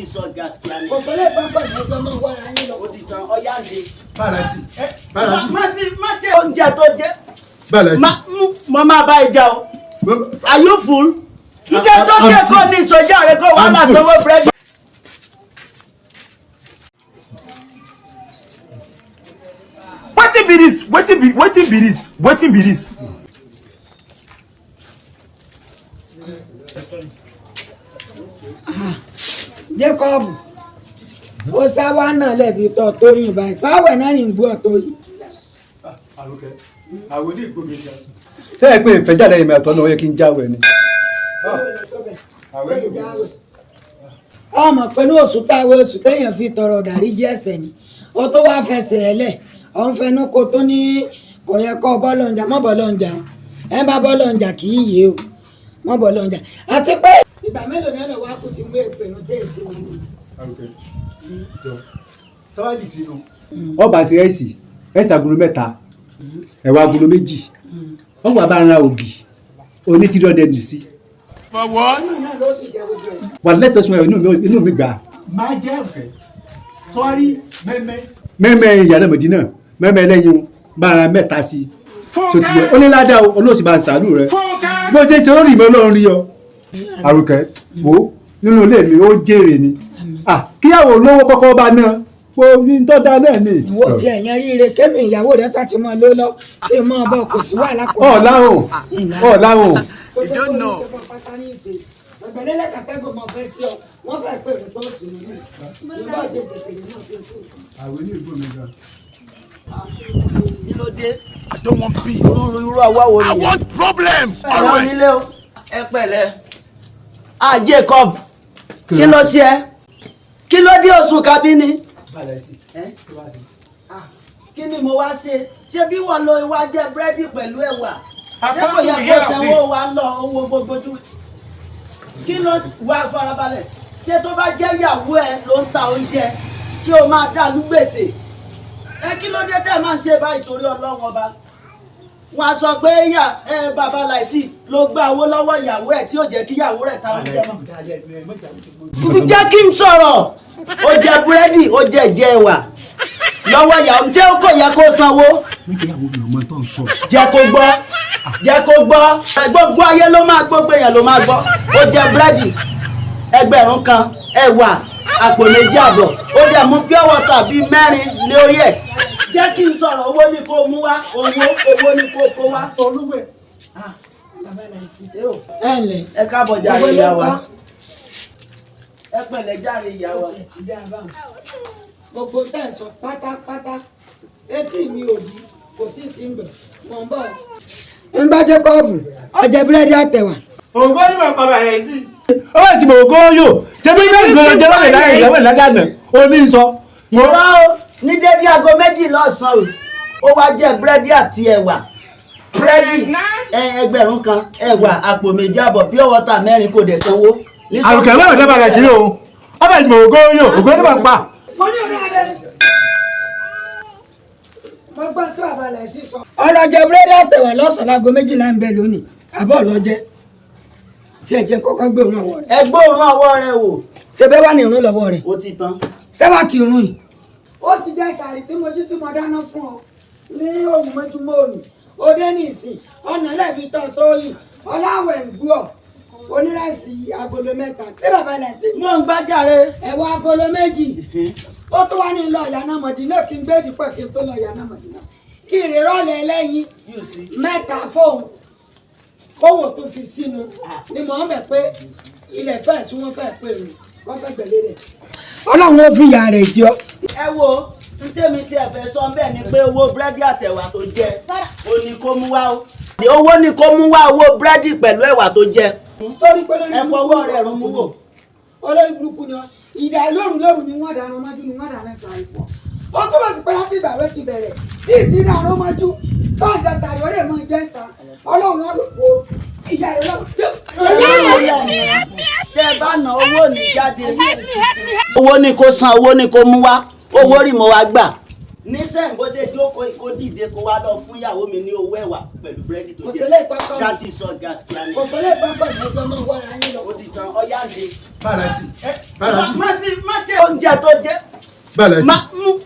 Sọ gas kí a ní. Kò fẹ́lẹ́ pápá ìjọba máa wá ara yín lọ. Ó ti tán ọyá ń de. Bálàsì. Má jẹ oúnjẹ tó jẹ. Bálàsì. Mo máa bá ìjà o. Are you full? Ǹjẹ́ tó jẹ́ kó ní ìsọjá rẹ̀ kó wà lásánwó búrẹ́dì. Wetin be this? Wetin be this? Jacob, ó sáwá náà lẹ́bi tọ́ tó yìn báyìí. Sáwẹ̀ náà ní gbọ́ tó yìn. Àròkẹ́, àwọn ilé ìgbómi ga. Ṣé ẹ pé ìfẹ́ jáde ìmọ̀ ẹ̀tọ́ náà ó yẹ kí n jáwé ni? Àwọn ilé ìgbómi. Ọmọ pẹ̀lú oṣù táwọn oṣù téèyàn fi tọrọ ìdáríjì ẹ̀ṣẹ̀ ni. Ó tó wá fẹsẹ̀ ẹ̀ lẹ̀. Ó ń fẹnu kó tó ní kò yẹ kó bọ́lọ̀njà mọ́ bọ́lọ̀njà. Ẹ bá bọ́lọ̀njà kì í yé o. Mọ́ bọ́lọ̀njà. Àti pé ìgbà mélòó ni ọ̀nà wa kù ti mú èpè ní tẹ̀sí wọn. Àròkẹ́, jọ. Tọ́wádìí sínú. Ọba àti rẹ́sì, ẹ̀sì agolo 3, ẹ̀wà agolo 2. Ọgbà bá ń ra ògì, oní 300 sí. Wà lẹ́tọ̀ sọ inú mi gbà. Máa jẹ́ Àròkẹ́, sọ́rí mẹ́mẹ́. Mẹ́mẹ́ ìyànà Mọ̀dínà, mẹ́mẹ́ lẹ́yìn bá ra 3 sí. Sotiyo, ó ní ládàá olóòsì bá ń sàánú rẹ̀. Bó ṣe ṣe ó rí mi Ọlọ́run rí ọ. Àròkẹ́, wo nínú ilé mi ó jèrè ni. Kíyàwó lówó kọ́kọ́ bá náà po ní tó dá náà ni. Ìwọ tí ẹ̀yàn ríire kémi ìyàwó rẹ̀ sá ti mọ́ ló lọ kí n mọ́ bọ́ kò sí wàhálà kò. Ọ̀làhùn. Ìjọ́nà. Ọ̀gbẹ̀lẹ́lẹ̀ kàtẹ́gùn mọ̀ fẹ́ sí ọ, wọ́n fẹ́ pè rẹ̀ tó sì nínú. Ìgbà òjò tètèrè náà ṣe tó sí. Àwọn ilé ìgbómi ga. Kí ló dé? I don't want peace. Irú àwa wo ni? I want problems. Ẹ̀rọ nílé o, ẹ pẹ̀lẹ́. Jacob, kí ló ṣe ẹ́? Kí ló dé oṣù kábínì? Bálàsì. Kí ni mo wá ṣe? Ṣé bí wọ́n lo ìwà jẹ búrẹ́dì pẹ̀lú ẹ̀wà? Ṣé kò yẹ kó sanwó wa lọ owó gbogbo jù? Kí ló wá farabalẹ̀? Ṣé tó bá jẹ́ ìyàwó ẹ ló ń ta oúnjẹ tí o máa dá lú gbèsè? Kí ló dé tẹ́ máa ń ṣe báyìí torí Ọlọ́run ọba? Wọ́n á sọ pé bàbá láìsí ló gba owó lọ́wọ́ ìyàwó ẹ̀ tí ó jẹ́ kí ìyàwó rẹ̀ ta oúnjẹ mọ́. Jẹ́ kí n sọ̀rọ̀. Ó jẹ búrẹ́dì, ó jẹ ẹ̀wà lọ́wọ́ ìyàwó tí ó kò yẹ kó sanwó. Jẹ́ kó gbọ́. Gbogbo ayé ló máa gbogbo èèyàn ló máa gbọ́. Ó jẹ búrẹ́dì 1,000 ẹ̀wà àpò 2.5 ó dẹ̀ mú pure water bíi 4 lórí ẹ̀. Jẹ́ kí n sọ̀rọ̀ owó ni kó mú wá owó ni kó kó wá. Olúwẹ̀. Ẹ káàbọ̀ jàre ìyá wa. Ẹ pẹ̀lẹ́ jàre ìyá wa. Gbogbo tẹ̀ sọ pátápátá etí mi ò di kò sí ti ń bẹ̀ mọ̀ ń bọ̀. ń bá Jacob ọjà búrẹ́dì àtẹ̀wà. Ògbó ni màá padà yẹn sí. Ó bá ti mọ̀ ògó yóò. Ṣé bí bẹ́ẹ̀ gbọ́dọ̀ jẹ́ lọ́lẹ̀ láyé ìyàwó ìlágànà? Ó ní sọ. Ìrọ̀ o ní dédé aago 2 lọ́sàn-án ó wá jẹ búrẹ́dì àti ẹ̀wà. Búrẹ́dì 1,000 ẹ̀wà àpò 2.5 pure water 4 kò dẹ̀ sanwó. Àròkẹ́ mẹ́rin tẹ́ bàlẹ̀ sí o. Ó bá ti mọ̀ ògó yóò. Ògó ní bàbá. Mo ní ọ̀rẹ́ rẹ̀. Mo gbọ́ tí bàbá rẹ̀ sí sọ. Ọlọ́jẹ búrẹ́dì àtẹ̀wà lọ́sàn-án láago 12 ń bẹ lónìí. Àbọ̀ ọlọ́jẹ. Tí ẹ jẹ́ kọ́kọ́ gbé òun ọwọ́ rẹ̀. Ẹ gbóòórùn ọwọ́ rẹ wò. Ṣé bẹ́ẹ̀ wà ní ìrún lọ́wọ́ rẹ̀? Ó ti tán. Ṣé wà kí irun yìí? Ó sì jẹ́ sàárì tí mo dáná fún ọ ní òun mọ́júmọ́ òní. Ó dé ní ìsìn ọ̀nà lẹ́bi tọ́ tó yìí. Ọláwẹ̀ ń gbọ́ onírẹsì agolo 3. Ṣé bàbá rẹ̀ sí? Mo ń gbájàre. Ẹ̀wà agolo 2. Ó tún wá ní lọ ìyànà Mọ̀dínà kí n gbé dípò kí n tó lọ ìyànà Mọ̀dínà. Kí ìrírọ́lẹ̀ lẹ́yìn 3 fóun kówó tó fi sínú ni mò ń bẹ̀ pé ilẹ̀ fẹ́ sí wọ́n fẹ́ pè mí wọ́n fẹ́ gbẹ̀lẹ́ rẹ̀. Ọlọ́run ó fi ìyá rẹ̀ jọ. Ẹ wo ntẹ́mi tí ẹ fẹ́ sọ bẹ́ẹ̀ ni pé owó búrẹ́dì àtẹ̀wà tó jẹ ó ní kó mú wá o. Owó ni kó mú wá owó búrẹ́dì pẹ̀lú ẹ̀wà tó jẹ. Sórí pé lórí ẹ fọwọ́ rẹ̀ rún mú wò. Olórí burúkú ni wọ́n ìdá lóru ni wọ́n dáná mọ́jú ni wọ́n dáná sàrí fún ọ. Ó túbọ̀ sí pé láti ìgbàwé ti bẹ̀rẹ̀ tí ì ti dáná mọ́jú tó ń jẹ sàrí ó lè mọ jẹ́ ń ta Ọlọ́run á lò pọ̀ ìyá rẹ̀ lọ́wọ́. Tẹ́ bá ná owó ní jáde. Owó ni kó san owó ni kó mú wá owó rí mo wá gbà nísẹ́yìn bó ṣe jókòó kó dìde kó wá lọ fún ìyàwó mi ní owó ẹ̀wà pẹ̀lú búrẹ́dì tó jẹ́ that is all gas kí á ní. kò sọlé pápá ìgbẹ́jọ́ máa wá ara yín lọ. ó ti tán ọyá lè. Bálàsì. má jẹ oúnjẹ tó jẹ. Bálàsì.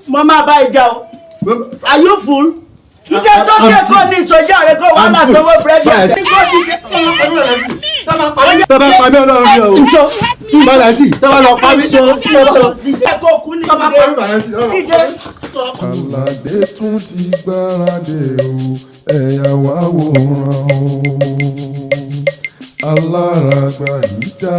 mo máa bá ẹ jẹ o. are you full? ǹjẹ́ tó jẹ́ kó ní ìsọjá rẹ kó wàhálà sanwó búrẹ́dì àti kó dìde. Tọ́ba pa mí ọlọ́run mi o. Bálàsì. Tọ́ba lọ pa mí. Díje kó kú ní díje. Àlàdé tún ti gbáradì o, ẹ̀yà wá wòran o. Alárágbá yìí dá.